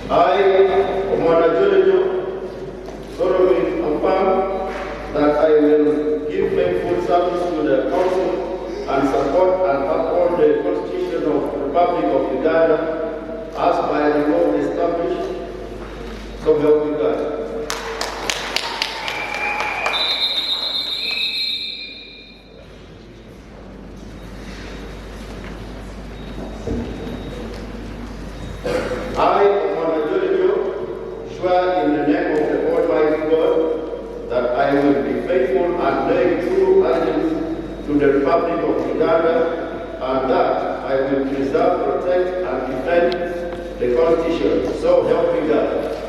I, Omona, solemnly affirm that I will give faithful service to the Council and support and uphold the Constitution of the Republic of Uganda as by the law established. So help me God. I, Omona, swear in the name of the Almighty God that I will be faithful and bear true allegiance to the Republic of Uganda, and that I will preserve, protect, and defend the Constitution. So help me God.